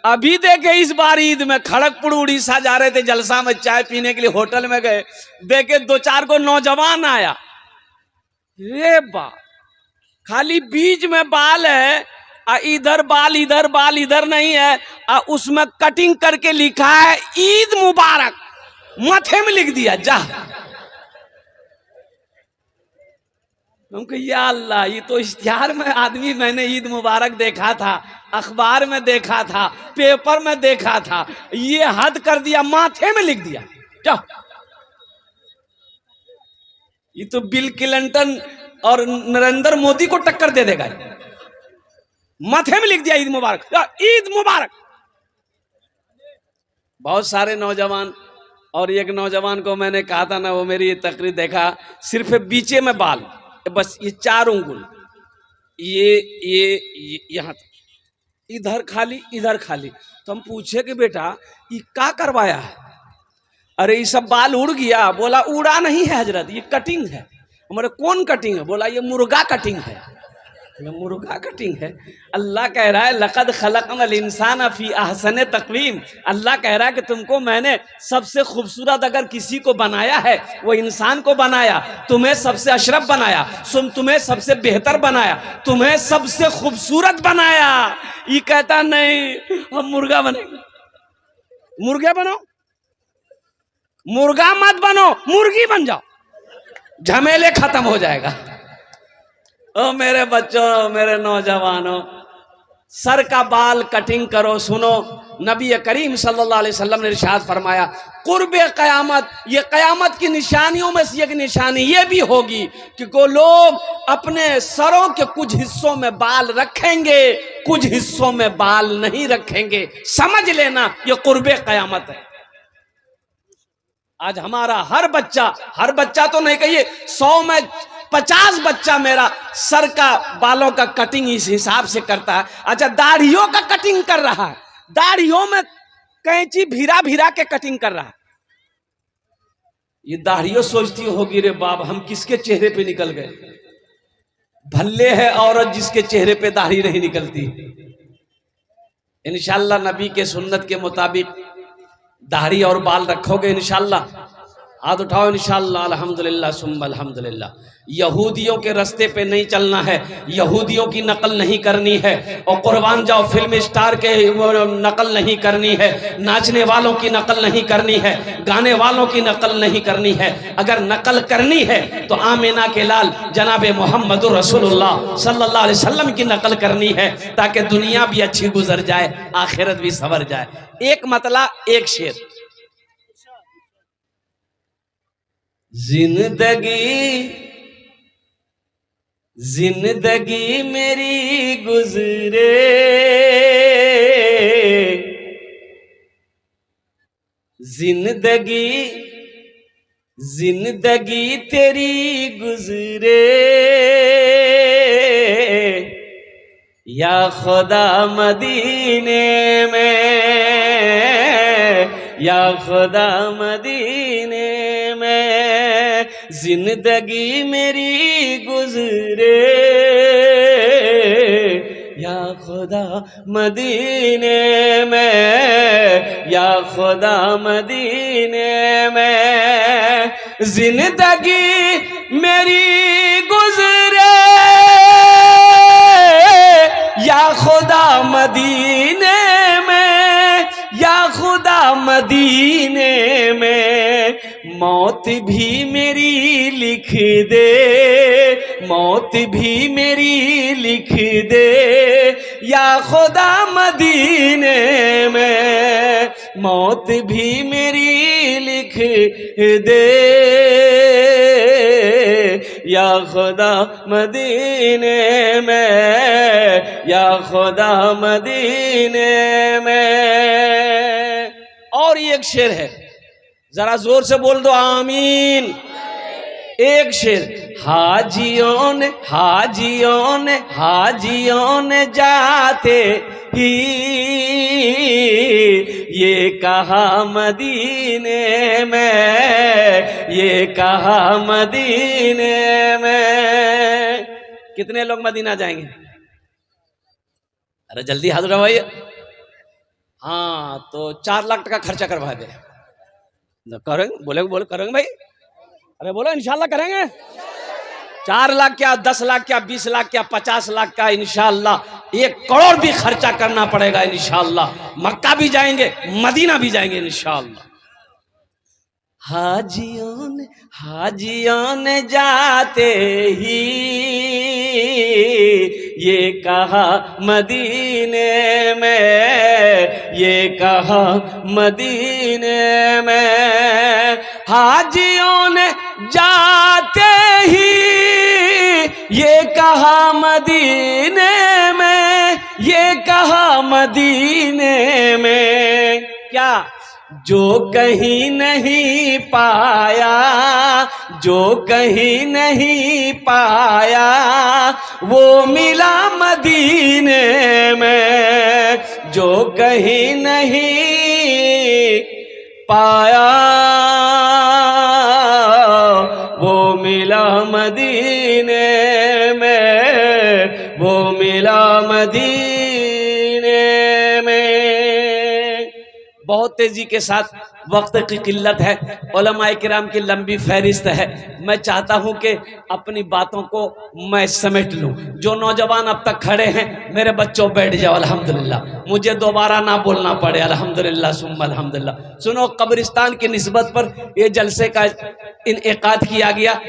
अभी देखे इस बार ईद में खड़गपुर उड़ीसा जा रहे थे जलसा में चाय पीने के लिए, होटल में गए, देखे 2-4 को नौजवान आया, रे बाप खाली बीच में बाल है, इधर बाल इधर बाल इधर नहीं है, उसमें कटिंग करके लिखा है ईद मुबारक, माथे में लिख दिया जा। हमको या अल्लाह, ये तो इश्तिहार में आदमी, मैंने ईद मुबारक देखा था, अखबार में देखा था, पेपर में देखा था, ये हद कर दिया, माथे में लिख दिया क्या। ये तो बिल क्लिंटन और नरेंद्र मोदी को टक्कर दे देगा, माथे में लिख दिया ईद मुबारक, ईद मुबारक। बहुत सारे नौजवान, और एक नौजवान को मैंने कहा था ना, वो मेरी तकरीर देखा, सिर्फ बीचे में बाल, बस ये 4 उंगल, ये यहाँ इधर खाली इधर खाली। तो हम पूछे कि बेटा ये क्या करवाया है? अरे ये सब बाल उड़ गया। बोला उड़ा नहीं है हजरत, ये कटिंग है। हमारे कौन कटिंग है? बोला ये मुर्गा कटिंग है। मुर्गा कटिंग है? अल्लाह कह रहा है लक़द खलक़नल इंसान फी अहसन तक़वीम। अल्लाह कह रहा है कि तुमको मैंने सबसे खूबसूरत अगर किसी को बनाया है वो इंसान को बनाया, तुम्हें सबसे अशरफ बनाया, तुम्हें सबसे बेहतर बनाया, तुम्हें सबसे खूबसूरत बनाया। ये कहता नहीं हम मुर्गा बनेंगे। मुर्गा बनो, मुर्गा मत बनो, मुर्गी बन जाओ, झमेले खत्म हो जाएगा। ओ मेरे बच्चों, मेरे नौजवानों, सर का बाल कटिंग करो। सुनो, नबी करीम सल्लल्लाहु अलैहि वसल्लम ने इरशाद फरमाया कुर्बे क़यामत, ये क़यामत की निशानियों में से एक निशानी ये भी होगी कि को लोग अपने सरों के कुछ हिस्सों में बाल रखेंगे, कुछ हिस्सों में बाल नहीं रखेंगे। समझ लेना ये कुर्बे क़यामत है। आज हमारा हर बच्चा तो नहीं कहिए 100 में 50 बच्चा मेरा सर का बालों का कटिंग इस हिसाब से करता है। अच्छा, दाढ़ियों का कटिंग कर रहा है, दाढ़ियों में कैंची भिरा भिरा के कटिंग कर रहा है। ये दाढ़ियों सोचती होगी रे बाप हम किसके चेहरे पे निकल गए। भल्ले है औरत जिसके चेहरे पे दाढ़ी नहीं निकलती। इंशाअल्लाह नबी के सुन्नत के मुताबिक दाढ़ी और बाल रखोगे इंशाअल्लाह, हाथ उठाओ इंशाअल्लाह, अल्हम्दुलिल्लाह सुम्मा अल्हम्दुलिल्लाह। यहूदियों के रास्ते पे नहीं चलना है, यहूदियों की नकल नहीं करनी है, और कुर्बान जाओ फिल्म स्टार के नकल नहीं करनी है, नाचने वालों की नकल नहीं करनी है, गाने वालों की नकल नहीं करनी है। अगर नकल करनी है तो आमिना के लाल जनाब मोहम्मदुर रसूलुल्लाह सल्लल्लाहु अलैहि वसल्लम की नकल करनी है, ताकि दुनिया भी अच्छी गुजर जाए, आखिरत भी सवर जाए। एक मतला एक शेर। जिंदगी मेरी गुजरे, जिंदगी तेरी गुजरे, या खुदा मदीने में, या खुदा मदीने में जिंदगी मेरी गुजरे, या खुदा मदीने में, या खुदा मदीने में जिंदगी मेरी गुजरे, या खुदा मदीने में, या खुदा मदीने में मौत भी मेरी लिख दे, मौत भी मेरी लिख दे, या खुदा मदीने में मौत भी मेरी लिख दे, या खुदा मदीने में, या खुदा मदीने में। और एक शेर है, जरा जोर से बोल दो आमीन। एक शेर, हाजियों ने जाते ही ये कहा मदीने में, ये कहा मदीने में। कितने लोग मदीना जाएंगे? अरे जल्दी हाथ उठाइए। हाँ तो 4 लाख टका खर्चा करवा दे। करेंगे, बोले बोले करेंगे भाई, अरे बोलो इंशाल्लाह करेंगे। 4 लाख क्या, 10 लाख क्या, 20 लाख क्या, 50 लाख का, इंशाल्लाह 1 करोड़ भी खर्चा करना पड़ेगा इंशाल्लाह। मक्का भी जाएंगे, मदीना भी जाएंगे इंशाल्लाह। हाजियों ने जाते ही ये कहा मदीने में, ये कहा मदीने में। हाजियों ने जाते ही ये कहा मदीने में, ये कहा मदीने में। क्या? जो कहीं नहीं पाया, जो कहीं नहीं पाया, वो मिला मदीने में। जो कहीं नहीं पाया, वो मिला मदीने में, वो मिला मदीने में। बहुत तेजी के साथ, वक्त की किल्लत है, उलमाए किराम की लंबी फहरिस्त है। मैं चाहता हूं कि अपनी बातों को मैं समेट लूं। जो नौजवान अब तक खड़े हैं, मेरे बच्चों बैठ जाओ अल्हम्दुलिल्लाह, मुझे दोबारा ना बोलना पड़े अल्हम्दुलिल्लाह सुम्मा अल्हम्दुलिल्लाह। सुनो, कब्रिस्तान की निस्बत पर ये जलसे का इनेकाद किया गया,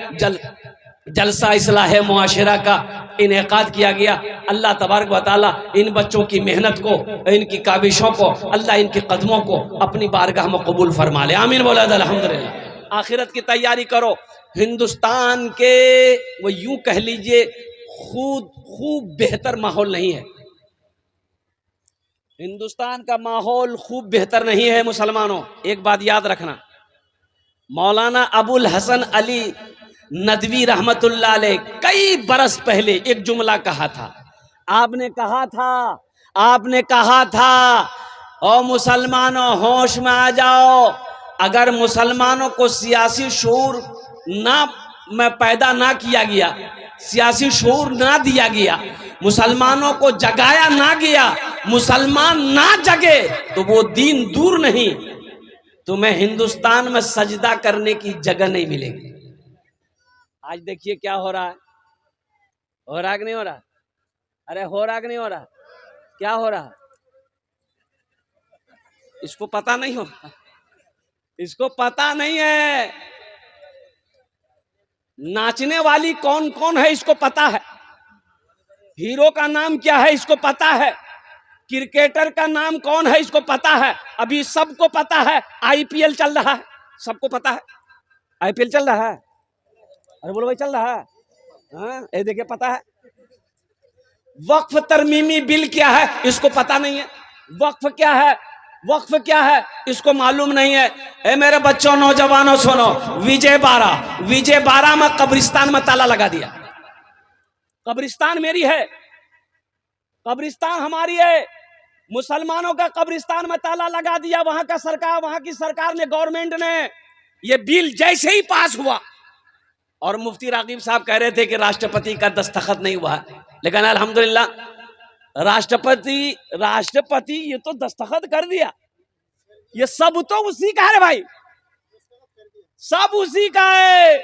जलसा इस्लाह मुआशरा का इनेकाद किया गया। अल्लाह तबारक व तआला इन बच्चों की मेहनत को, इनकी काविशों को, अल्लाह इनके कदमों को अपनी बारगाह में कबूल फरमा ले। आमीन बोला अल्हम्दुलिल्लाह। आखिरत की तैयारी करो। हिंदुस्तान के, वो यूं कह लीजिए, खूब बेहतर माहौल नहीं है। हिंदुस्तान का माहौल खूब बेहतर नहीं है मुसलमानों। एक बात याद रखना, मौलाना अबुल हसन अली नदवी रहमतुल्लाह अलैह कई बरस पहले एक जुमला कहा था। आपने कहा था, ओ मुसलमानों होश में आ जाओ। अगर मुसलमानों को सियासी शऊर पैदा ना किया गया, सियासी शऊर ना दिया गया, मुसलमानों को जगाया ना गया, मुसलमान ना जगे, तो वो दीन दूर नहीं, तुम्हें हिंदुस्तान में सजदा करने की जगह नहीं मिलेगी। आज देखिए क्या हो रहा है, हो रहा कि नहीं हो रहा? अरे हो रहा कि नहीं हो रहा? क्या हो रहा? इसको पता नहीं हो, इसको पता नहीं है। नाचने वाली कौन कौन है इसको पता है, हीरो का नाम क्या है इसको पता है, क्रिकेटर का नाम कौन है इसको पता है। अभी सबको पता है आईपीएल चल रहा है, सबको पता है आईपीएल चल रहा है। अरे बोलो भाई चल रहा है, हाँ ये देखिए पता है। वक्फ तरमीमी बिल क्या है इसको पता नहीं है, वक्फ क्या है, वक्फ क्या है इसको मालूम नहीं है। ए मेरे बच्चों, नौजवानों सुनो, विजय बारह में कब्रिस्तान में ताला लगा दिया। कब्रिस्तान मेरी है, कब्रिस्तान हमारी है, मुसलमानों का कब्रिस्तान में ताला लगा दिया। वहां की सरकार ने, गवर्नमेंट ने, ये बिल जैसे ही पास हुआ, और मुफ्ती रागिब साहब कह रहे थे कि राष्ट्रपति का दस्तखत नहीं हुआ, लेकिन अल्हम्दुलिल्लाह राष्ट्रपति ये तो दस्तखत कर दिया। ये सब तो उसी का है भाई, सब उसी का है,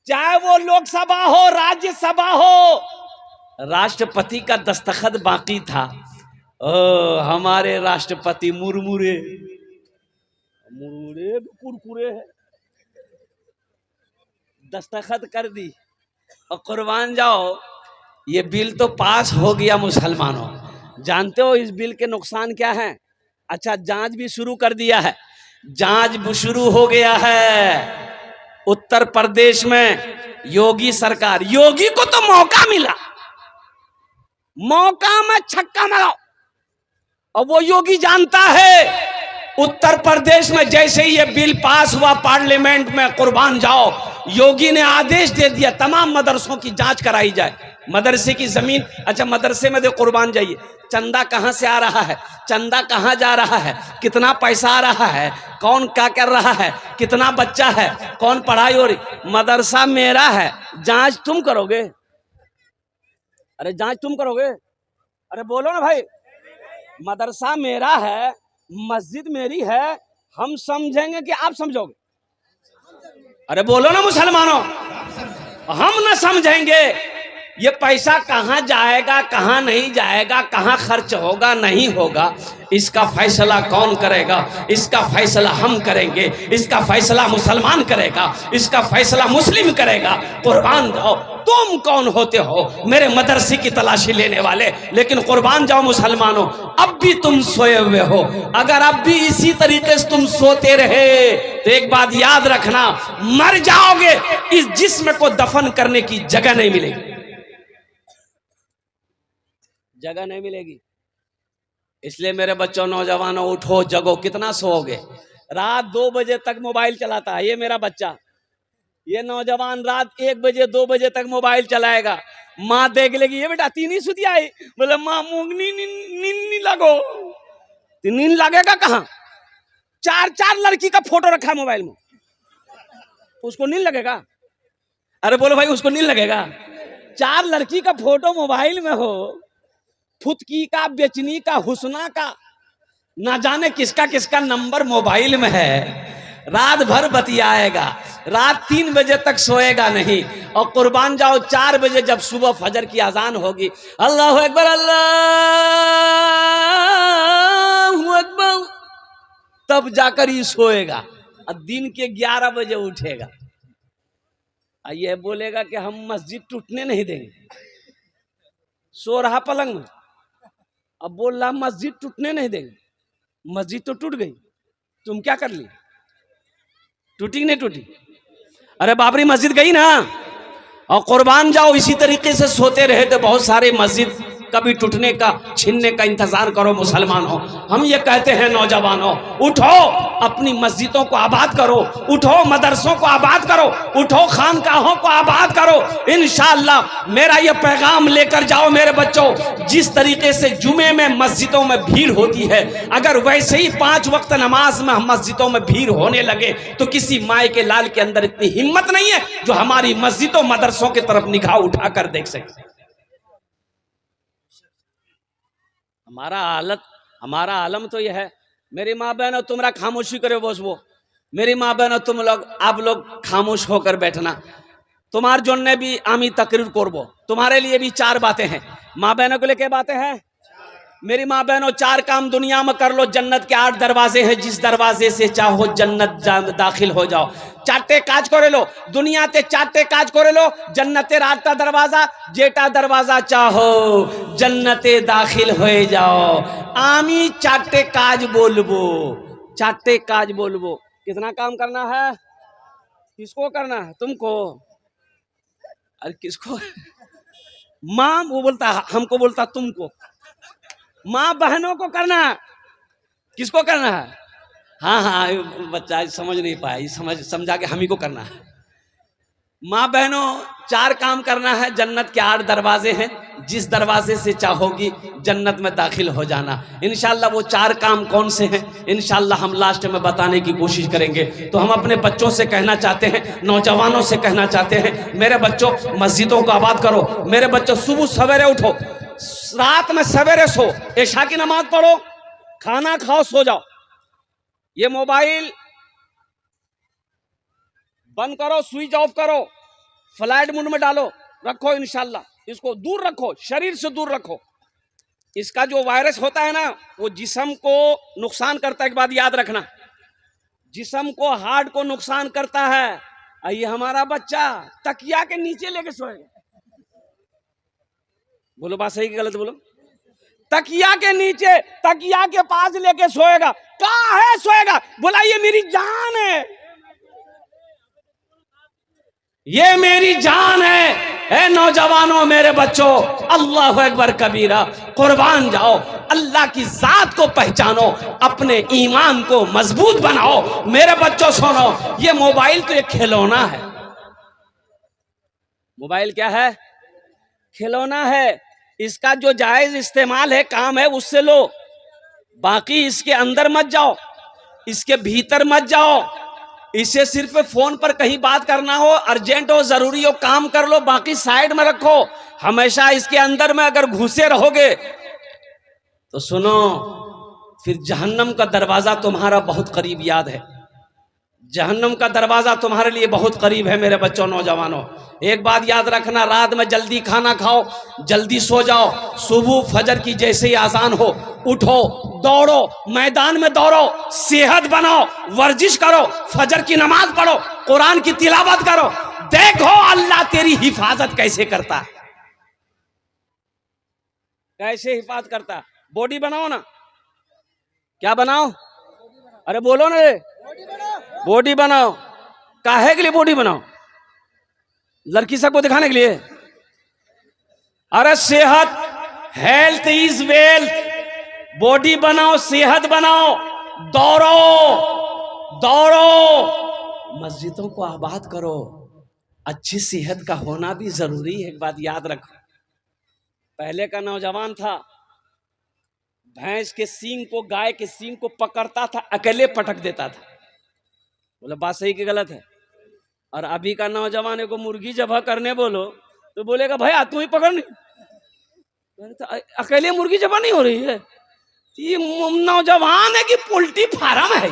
चाहे वो लोकसभा हो, राज्यसभा हो, राष्ट्रपति का दस्तखत बाकी था। हमारे राष्ट्रपति मुरमुरे कुरकुरे है, दस्तखत कर दी और कुर्बान जाओ, ये बिल तो पास हो गया। मुसलमानों जानते हो इस बिल के नुकसान क्या है? अच्छा, जांच भी शुरू कर दिया है, जांच भी शुरू हो गया है। उत्तर प्रदेश में योगी सरकार, योगी को तो मौका मिला, मौका में छक्का मारो, और वो योगी जानता है उत्तर प्रदेश में जैसे ही ये बिल पास हुआ पार्लियामेंट में, कुर्बान जाओ, योगी ने आदेश दे दिया तमाम मदरसों की जांच कराई जाए। मदरसे की जमीन, अच्छा मदरसे में दे कुर्बान जाइए, चंदा कहां से आ रहा है, चंदा कहां जा रहा है, कितना पैसा आ रहा है, कौन क्या कर रहा है, कितना बच्चा है, कौन पढ़ाई हो रही। मदरसा मेरा है, जांच तुम करोगे? अरे जांच तुम करोगे? अरे बोलो ना भाई, मदरसा मेरा है, मस्जिद मेरी है, हम समझेंगे कि आप समझोगे? अरे बोलो ना मुसलमानों, हम ना समझेंगे। ये पैसा कहाँ जाएगा, कहाँ नहीं जाएगा, कहाँ खर्च होगा नहीं होगा, इसका फैसला कौन करेगा? इसका फैसला हम करेंगे, इसका फैसला मुसलमान करेगा, इसका फैसला मुस्लिम करेगा। कुर्बान जाओ। तुम कौन होते हो मेरे मदरसे की तलाशी लेने वाले? लेकिन कुर्बान जाओ मुसलमानों, अब भी तुम सोए हुए हो। अगर अब भी इसी तरीके से तुम सोते रहे तो एक बात याद रखना, मर जाओगे, इस जिस्म को दफन करने की जगह नहीं मिलेगी, जगह नहीं मिलेगी। इसलिए मेरे बच्चों, नौजवानों, उठो, जगो। कितना सोओगे? रात 2 बजे तक मोबाइल चलाता है ये मेरा बच्चा, ये नौजवान रात 1 बजे 2 बजे तक मोबाइल चलाएगा। माँ देख लेगी, ये बेटा तीन ही सुधी आई, बोले माँ मुंगनी नींद लगो। नींद लगेगा कहाँ? 4 लड़की का फोटो रखा है मोबाइल में, उसको नींद लगेगा? अरे बोलो भाई, उसको नींद लगेगा? 4 लड़की का फोटो मोबाइल में हो, फुतकी का, बेचनी का, हुस्ना का, ना जाने किसका किसका नंबर मोबाइल में है। रात भर बतियाएगा, रात 3 बजे तक सोएगा नहीं। और कुर्बान जाओ, 4 बजे जब सुबह फजर की अजान होगी, अल्लाहु अकबर, अल्लाहु अकबर, तब जाकर ही सोएगा। और दिन के 11 बजे उठेगा। ये बोलेगा कि हम मस्जिद टूटने नहीं देंगे, सो रहा पलंग में, अब बोल रहा मस्जिद टूटने नहीं देंगे। मस्जिद तो टूट गई, तुम क्या कर ली? टूटी नहीं टूटी? अरे बाबरी मस्जिद गई ना। और कुर्बान जाओ, इसी तरीके से सोते रहे तो बहुत सारे मस्जिद कभी टूटने का, छीनने का इंतजार करो मुसलमानों। हम ये कहते हैं नौजवानों, उठो, अपनी मस्जिदों को आबाद करो, उठो, मदरसों को आबाद करो, उठो, खानकाहों को आबाद करो। इंशाअल्लाह मेरा ये पैगाम लेकर जाओ मेरे बच्चों। जिस तरीके से जुमे में मस्जिदों में भीड़ होती है, अगर वैसे ही 5 वक्त नमाज में मस्जिदों में भीड़ होने लगे तो किसी माए के लाल के अंदर इतनी हिम्मत नहीं है जो हमारी मस्जिदों मदरसों की तरफ निगाह उठाकर देख सके। हमारा आलम तो यह है। मेरी माँ बहनों, तुमरा खामोशी करे बस वो। मेरी माँ बहनों, तुम लोग, आप लोग खामोश होकर बैठना। तुम्हारे जोड़ने भी आमी तकरीर करबो। तुम्हारे लिए भी 4 बातें हैं। माँ बहनों के लिए क्या बातें हैं? मेरी माँ बहनों, 4 काम दुनिया में कर लो। जन्नत के 8 दरवाजे हैं, जिस दरवाजे से चाहो जन्नत दाखिल हो जाओ। 4 काज करे लो दुनिया ते, 4 काज करे लो। जन्नते 8टा दरवाजा, जेटा दरवाजा चाहो जन्नते दाखिल हो जाओ। आमी 4 काज बोलबो, 4 काज बोलबो। कितना काम करना है? किसको करना है? तुमको। अरे किसको? माँ वो बोलता, हमको बोलता तुमको। माँ बहनों को करना है। किसको करना है? हाँ हाँ, बच्चा समझ नहीं पाया, समझा के हम ही को करना है। माँ बहनों, 4 काम करना है। जन्नत के 8 दरवाजे हैं, जिस दरवाजे से चाहोगी जन्नत में दाखिल हो जाना। इंशाल्लाह वो 4 काम कौन से हैं, इंशाल्लाह हम लास्ट में बताने की कोशिश करेंगे। तो हम अपने बच्चों से कहना चाहते हैं, नौजवानों से कहना चाहते हैं, मेरे बच्चों मस्जिदों को आबाद करो। मेरे बच्चों सुबह सवेरे उठो, रात में सवेरे सो, इशा की नमाज पढ़ो, खाना खाओ, सो जाओ। ये मोबाइल बंद करो, स्विच ऑफ करो, फ्लाइट मोड में डालो, रखो। इंशाल्लाह इसको दूर रखो, शरीर से दूर रखो। इसका जो वायरस होता है ना, वो जिस्म को नुकसान करता है। एक बात याद रखना, जिस्म को, हार्ट को नुकसान करता है। ये हमारा बच्चा तकिया के नीचे लेके सोएगा। बोलो बात सही कि गलत? बोलो। तकिया के नीचे, तकिया के पास लेके सोएगा। कहाँ है सोएगा? बोला ये मेरी जान है, ये मेरी जान है। ए नौजवानों, मेरे बच्चों, अल्लाह अकबर कबीरा। कुर्बान जाओ, अल्लाह की जात को पहचानो, अपने ईमान को मजबूत बनाओ। मेरे बच्चों सुनो, ये मोबाइल तो एक खिलौना है। मोबाइल क्या है? खिलौना है। इसका जो जायज इस्तेमाल है, काम है, उससे लो। बाकी इसके अंदर मत जाओ, इसके भीतर मत जाओ। इसे सिर्फ फोन पर कहीं बात करना हो, अर्जेंट हो, जरूरी हो, काम कर लो, बाकी साइड में रखो। हमेशा इसके अंदर में अगर घुसे रहोगे तो सुनो, फिर जहन्नम का दरवाजा तुम्हारा बहुत करीब याद है, जहन्नम का दरवाजा तुम्हारे लिए बहुत करीब है मेरे बच्चों, नौजवानों। एक बात याद रखना, रात में जल्दी खाना खाओ, जल्दी सो जाओ, सुबह फजर की जैसे ही आजान हो उठो, दौड़ो, मैदान में दौड़ो, सेहत बनाओ, वर्जिश करो, फजर की नमाज पढ़ो, कुरान की तिलावत करो, देखो अल्लाह तेरी हिफाजत कैसे करता है, कैसे हिफाजत करता है। बॉडी बनाओ ना, क्या बनाओ, अरे बोलो ना रे, बॉडी बनाओ। काहे के लिए बॉडी बनाओ? लड़की सबको दिखाने के लिए? अरे सेहत, हेल्थ इज वेल्थ, बॉडी बनाओ, सेहत बनाओ, दौड़ो दौड़ो, मस्जिदों को आबाद करो। अच्छी सेहत का होना भी जरूरी है। एक बात याद रखो, पहले का नौजवान था, भैंस के सींग को, गाय के सींग को पकड़ता था, अकेले पटक देता था। बोले बात सही कि गलत है? और अभी का नौजवान को मुर्गी जबह करने बोलो तो बोलेगा भैया तू ही पकड़, नहीं तो अकेले मुर्गी जबह नहीं हो रही है, ये नौजवान है कि पोल्ट्री फार्म है।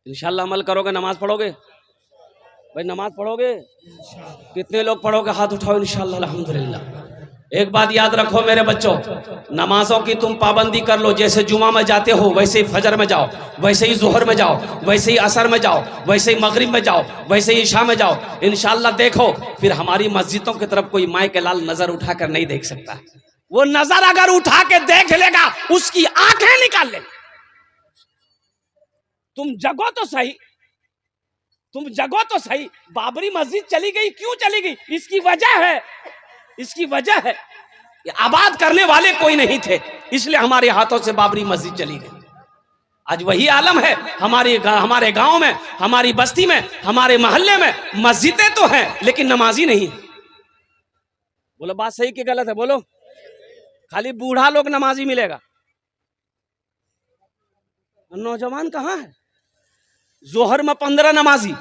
इंशाल्लाह अमल करोगे, नमाज पढ़ोगे भाई, नमाज पढ़ोगे? कितने लोग पढ़ोगे? हाथ उठाओ इंशाल्लाह अल्हम्दुलिल्लाह। एक बात याद रखो मेरे बच्चों, नमाजों की तुम पाबंदी कर लो। जैसे जुमा में जाते हो वैसे ही फजर में जाओ, वैसे ही जोहर में जाओ, वैसे ही असर में जाओ, वैसे ही मगरिब में जाओ, वैसे ही ईशा में जाओ। इंशाल्लाह देखो फिर हमारी मस्जिदों की तरफ कोई माए के लाल नजर उठाकर नहीं देख सकता। वो नजर अगर उठा के देख लेगा उसकी आंखें निकाल ले। तुम जगो तो सही, तुम जगो तो सही। बाबरी मस्जिद चली गई, क्यों चली गई? इसकी वजह है, इसकी वजह है आबाद करने वाले कोई नहीं थे, इसलिए हमारे हाथों से बाबरी मस्जिद चली गई। आज वही आलम है हमारे गांव में, हमारी बस्ती में, हमारे मोहल्ले में मस्जिदें तो हैं लेकिन नमाजी नहीं है। बोलो बात सही कि गलत है? बोलो। खाली बूढ़ा लोग नमाजी मिलेगा, नौजवान कहाँ है? जोहर में 15 नमाजी,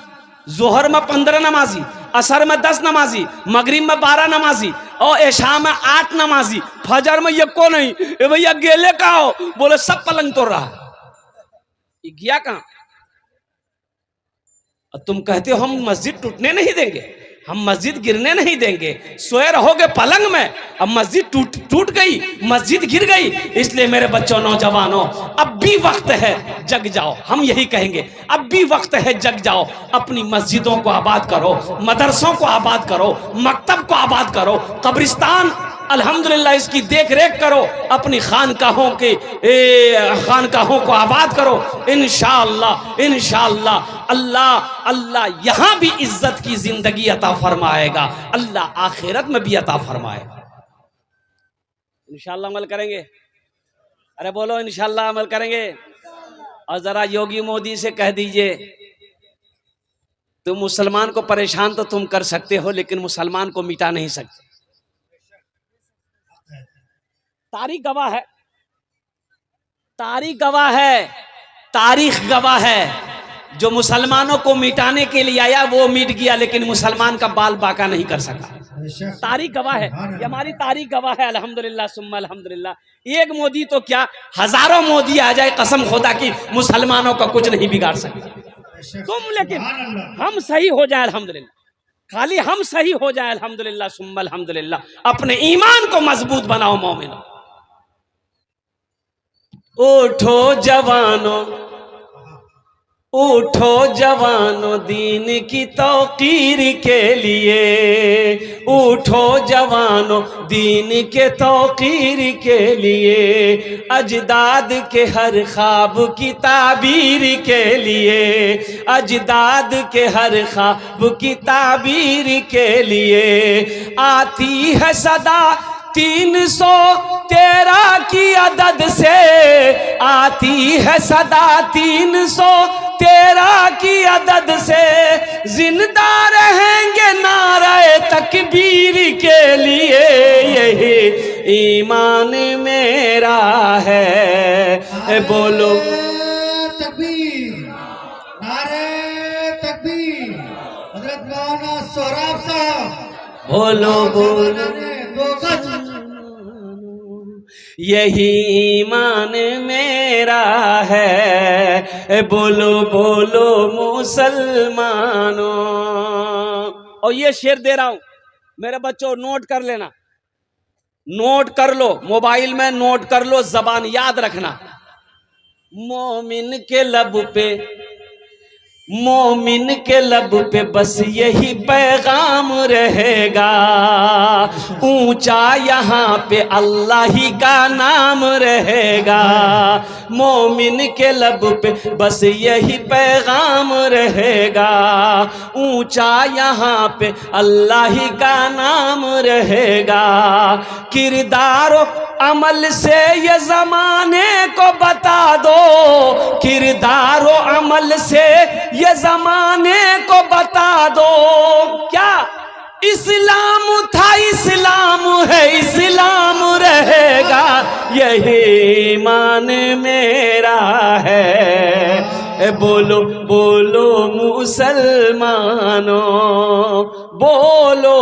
जोहर में 15 नमाजी, असर में 10 नमाजी, मगरिब में 12 नमाजी और ऐशा में 8 नमाजी, फजर में यको नहीं। ए भैया गेले का हो? बोले सब पलंग तोड़ रहा, ये गया कहां? और तुम कहते हो हम मस्जिद टूटने नहीं देंगे, हम मस्जिद गिरने नहीं देंगे। सोए रहोगे पलंग में, अब मस्जिद टूट गई, मस्जिद गिर गई। इसलिए मेरे बच्चों, नौजवानों, अब भी वक्त है, जग जाओ। हम यही कहेंगे, अब भी वक्त है, जग जाओ। अपनी मस्जिदों को आबाद करो, मदरसों को आबाद करो, मकतब को आबाद करो, कब्रिस्तान अल्हम्दुलिल्लाह इसकी देख रेख करो, अपनी खानकाहों को आबाद करो। इंशाअल्लाह इंशाअल्लाह अल्लाह अल्लाह यहाँ भी इज्जत की जिंदगी अता फरमाएगा, अल्लाह आखिरत में भी अता फरमाएगा। इंशाअल्लाह अमल करेंगे? अरे बोलो इंशाअल्लाह अमल करेंगे। और जरा योगी मोदी से कह दीजिए, तुम मुसलमान को परेशान तो तुम कर सकते हो लेकिन मुसलमान को मिटा नहीं सकते। तारीख गवाह है, तारीख गवाह है, तारीख गवाह है। जो मुसलमानों को मिटाने के लिए आया वो मिट गया, लेकिन मुसलमान का बाल बाका नहीं कर सका। तारीख गवाह है, ये हमारी तारीख गवाह है। अल्हम्दुलिल्लाह सुम्मा अल्हम्दुलिल्लाह। एक मोदी तो क्या, हजारों मोदी आ जाए, कसम खुदा की मुसलमानों का कुछ नहीं बिगाड़ सकता तुम। लेकिन हम सही हो जाए अल्हम्दुलिल्लाह, खाली हम सही हो जाए अल्हम्दुलिल्लाह सुम्मा अल्हम्दुलिल्लाह। अपने ईमान को मजबूत बनाओ मोमिनो। उठो जवानों, उठो जवानों दीन की तौकीर के लिए, उठो जवानों दीन के तौकीर के लिए, अजदाद के हर ख्वाब की ताबीर के लिए, अजदाद के हर ख्वाब की ताबीर के लिए। आती है सदा 313 की अदद से, आती है सदा 313 की अदद से, जिंदा रहेंगे नारे तकबीर के लिए। यही ईमान मेरा है, बोलो तकबीर, नारे तकबीर। हजरत मौलाना सोहराब साहब, बोलो बोलो वो गज। यही ईमान मेरा है, बोलो बोलो मुसलमानों। और ये शेर दे रहा हूं मेरे बच्चों, नोट कर लेना, नोट कर लो, मोबाइल में नोट कर लो, जबान याद रखना। मोमिन के लब पे, मोमिन के लब पे बस यही पैगाम रहेगा, ऊंचा यहाँ पे अल्लाह ही का नाम रहेगा। मोमिन के लब पे बस यही पैगाम रहेगा, ऊंचा यहाँ पे अल्लाह ही का नाम रहेगा। किरदार अमल से ये जमाने को बता दो, किरदार अमल से ये जमाने को बता दो। क्या इस्लाम था, इस्लाम है, इस्लाम रहेगा, यही ईमान मेरा है। बोलो बोलो मुसलमानों, बोलो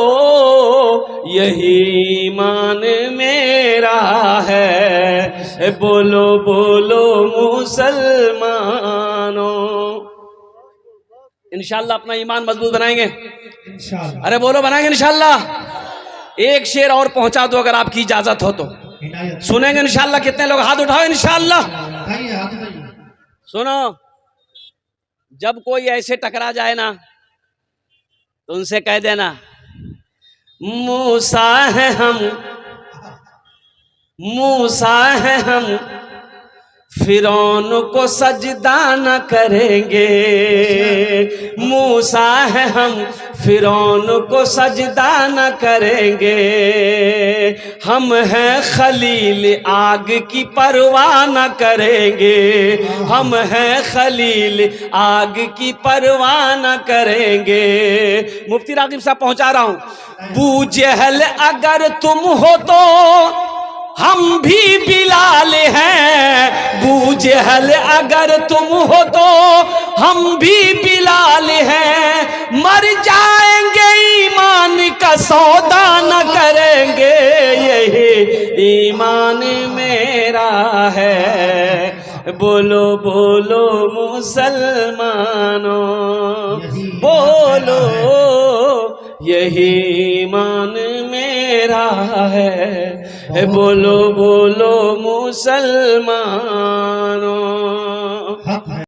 यही ईमान मेरा है। बोलो बोलो मुसलमानों। इंशाल्लाह अपना ईमान मजबूत बनाएंगे इंशाल्लाह। अरे बोलो बनाएंगे इंशाल्लाह। एक शेर और पहुंचा दो अगर आपकी इजाजत हो तो, इनायत। सुनेंगे इंशाल्लाह। कितने लोग हाथ उठाओ इंशाल्लाह। उठाइए, हाथ उठाइए। सुनो, जब कोई ऐसे टकरा जाए ना तो उनसे कह देना, मूसा है हम, मूसा है हम, फिरौन को सजदा न करेंगे। मूसा है हम, फिरौन को सजदा न करेंगे। हम हैं खलील, आग की परवाह न करेंगे। हम हैं खलील, आग की परवाह न करेंगे। मुफ्ती रागिब साहब पहुंचा रहा हूं। बू जहल अगर तुम हो तो हम भी बिलाल हैं, बू जहल अगर तुम हो तो हम भी बिलाल हैं। मर जाएंगे ईमान का सौदा न करेंगे, यही ईमान मेरा है। बोलो बोलो मुसलमानों, बोलो यही ईमान मेरा है। बोलो बोलो मुसलमानों।